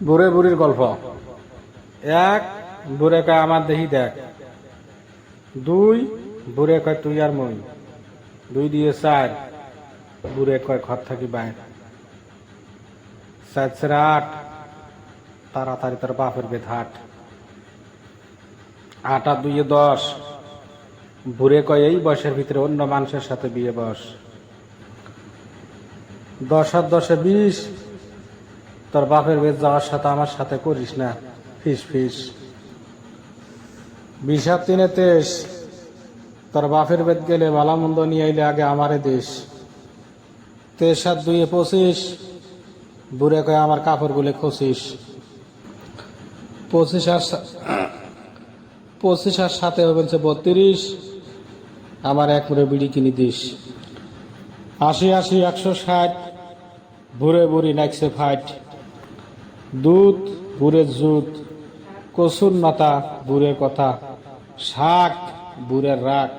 বুড়ে বুড়ির গল্প। এক, বুড়ে কয় আমার দেহি দেখ। দুই, বুড়ে কয় তুই আর মই। দুই দিয়ে চার, বুড়ে কয় ঘর থাকি বাইর। চার চারে আট, তাড়াতাড়ি তোর বাপের বেদ হাট। আট আর দুইয়ে 10, বুড়ে কয় এই বয়সের ভিতরে অন্য মানুষের সাথে বিয়ে বস। 10 আর 10-এ 20, তোর বাপের বেদ যাওয়ার সাথে আমার সাথে করিস না ফিস ফিস। 20 আর 3-এ 23, তোর বাপের বেদ গেলে ভালা মন্দ নিয়ে আইলে আগে আমারে দেশ। 23 আর 2-এ 25, বুড়ে কয় আমার কাপড় গুলে খসিস। 25 আর 7-এ বলছে 32, আমার এক মুড়ে বিড়ি কিনি দিস। 80 80 160, বুড়ে বুড়ি নাকছে ফাইট। দুধ বুড়ের জুত, কসুর নাতা বুড়ের কথা, শাক বুড়ের রাগ।